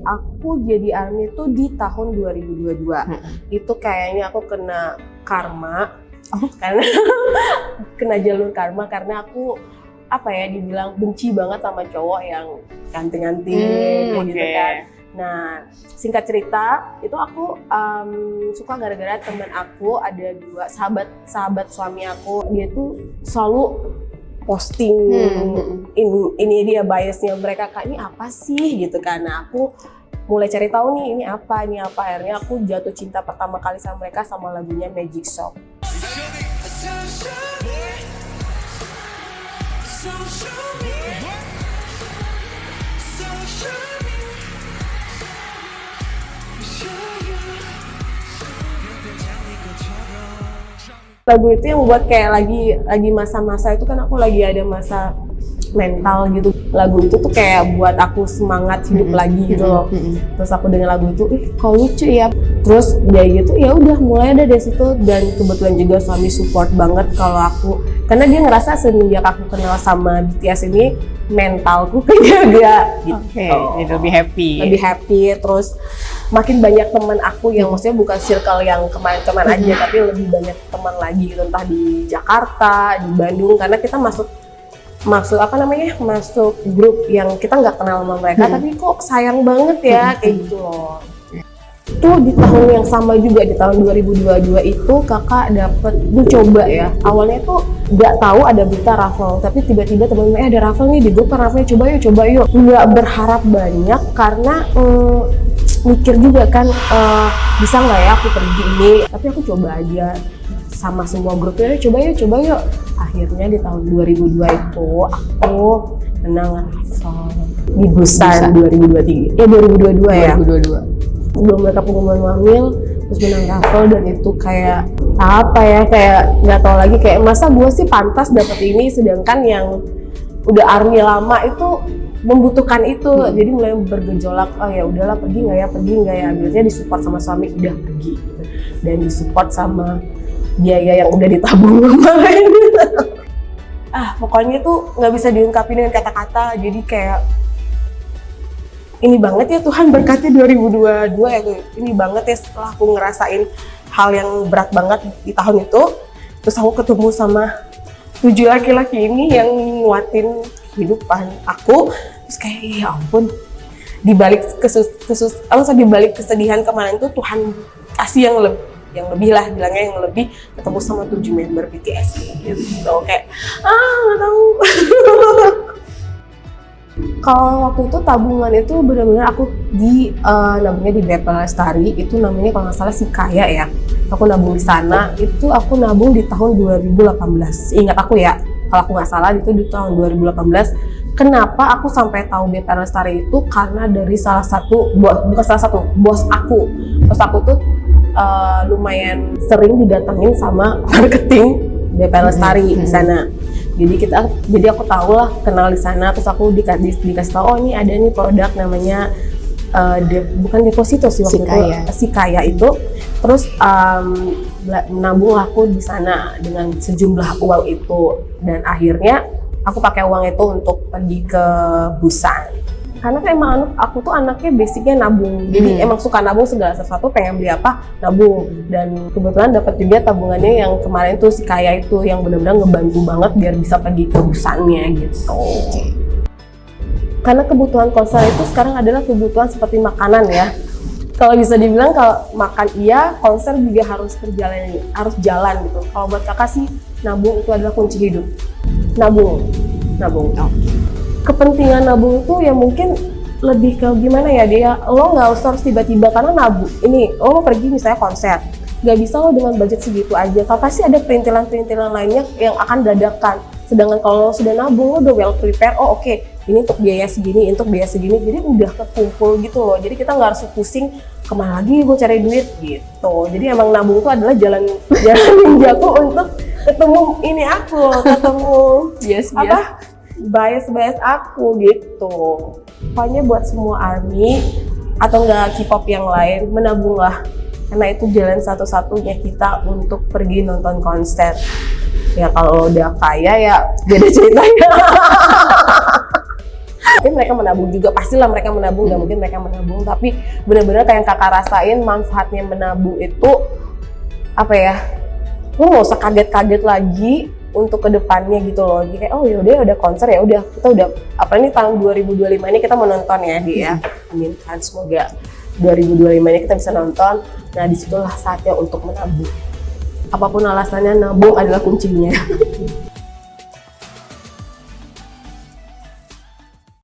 aku jadi ARMY itu di tahun 2022. Itu kayaknya aku kena karma. Karena kena jalur karma karena aku dibilang benci banget sama cowok yang ganti-ganti gitu kan. Nah, singkat cerita, itu aku suka gara-gara teman aku ada 2 sahabat suami aku. Dia tuh selalu posting ini dia biasnya mereka, Kak, ini apa sih gitu kan. Nah, aku mulai cari tahu nih ini apa. Akhirnya aku jatuh cinta pertama kali sama mereka sama lagunya Magic Shop. Lagu itu yang buat kayak lagi masa-masa itu kan aku lagi ada masa mental gitu. Lagu itu tuh kayak buat aku semangat hidup lagi gitu loh. Terus aku dengar lagu itu, kok lucu ya. Terus dia gitu, ya udah mulai ada dari situ. Dan kebetulan juga suami support banget kalau aku, karena dia ngerasa semenjak aku kenal sama BTS ini mentalku kejaga gitu. Jadi lebih happy. Terus makin banyak teman aku yang maksudnya bukan circle yang kemarin-kemarin aja, tapi lebih banyak teman lagi gitu, entah di Jakarta, di Bandung, karena kita masuk grup yang kita nggak kenal sama mereka, tapi kok sayang banget ya kayak gitu loh. Itu di tahun yang sama juga, di tahun 2022 itu kakak dapet, coba ya, awalnya tuh nggak tahu ada berita raffle, tapi tiba-tiba temen-temen ada raffle nih di grup, raffle coba yuk. Nggak berharap banyak karena mikir juga kan bisa nggak ya aku pergi ini, tapi aku coba aja sama semua grupnya, coba yuk. Akhirnya di tahun 2002 itu aku menang raffle di Busan 2022 ya. 2022. Sebelum mereka pengumuman hamil, terus menang raffle, dan itu kayak kayak nggak tahu lagi, kayak masa gue sih pantas dapet ini, sedangkan yang udah ARMY lama itu membutuhkan itu. Jadi mulai bergejolak, ya udahlah pergi nggak ya, akhirnya disupport sama suami, udah pergi gitu. Dan disupport sama biaya yang udah ditabung kemarin. Pokoknya tuh nggak bisa diungkapin dengan kata-kata. Jadi kayak ini banget ya Tuhan berkatnya 2022 ya, ini banget ya setelah aku ngerasain hal yang berat banget di tahun itu, terus aku ketemu sama 7 laki-laki ini yang nguatin kehidupan aku. Terus kayak ya ampun, dibalik dibalik kesedihan kemarin tuh Tuhan kasih yang lebih lah, bilangnya yang lebih, ketemu sama 7 member BTS gitu. Kayak nggak tahu. Kalau waktu itu tabungan itu benar-benar aku nabungnya di BP Lestari, itu namanya kalau nggak salah Sikaya ya. Aku nabung di sana, itu aku nabung di tahun 2018. Ingat aku ya, kalau aku nggak salah itu di tahun 2018. Kenapa aku sampai tahu BP Lestari itu? Karena dari bos aku. Bos aku tuh lumayan sering didatengin sama marketing BP Lestari di sana. Jadi aku tahu lah, kenal di sana. Terus aku dikasih tahu, ini ada nih produk namanya bukan deposito sih waktu itu, Sikaya itu. Terus nabung aku di sana dengan sejumlah uang itu, dan akhirnya aku pakai uang itu untuk pergi ke Busan. Karena kan emang aku tuh anaknya basicnya nabung, jadi emang suka nabung, segala sesuatu pengen beli apa nabung. Dan kebetulan dapat juga tabungannya yang kemarin tuh si Kaya itu, yang benar-benar ngebantu banget biar bisa pergi ke Busannya gitu. Karena kebutuhan konser itu sekarang adalah kebutuhan seperti makanan ya. Kalau bisa dibilang kalau makan iya, konser juga harus jalan gitu. Kalau buat kakak sih, nabung itu adalah kunci hidup. Nabung. Kepentingan nabung itu ya mungkin lebih ke gimana ya, lo nggak usah harus tiba-tiba, karena nabung ini lo mau pergi misalnya konser, nggak bisa lo dengan budget segitu aja, kalau pasti ada perintilan lainnya yang akan dadakan. Sedangkan kalau lo sudah nabung, lo udah well prepare, oke, ini untuk biaya segini, jadi udah kekumpul gitu loh. Jadi kita nggak harus pusing kemana lagi gue cari duit gitu. Jadi emang nabung itu adalah jalan ninjaku untuk ketemu bias aku gitu. Pokoknya buat semua ARMY atau enggak K-pop yang lain, menabunglah, karena itu jalan satu-satunya kita untuk pergi nonton konser. Ya kalau udah kaya ya beda ceritanya. Mungkin mereka menabung juga, pastilah mereka menabung, nggak mungkin mereka menabung, tapi benar-benar kayak yang kakak rasain manfaatnya menabung itu apa ya, lu nggak usah kaget-kaget lagi untuk kedepannya gitu loh. Jadi kayak oh yaudah udah konser ya udah kita udah apa ini tahun 2025 ini kita mau nonton ya dia. Amin kan semoga 2025 ini kita bisa nonton. Nah disitulah saatnya untuk menabung. Apapun alasannya nabung adalah kuncinya.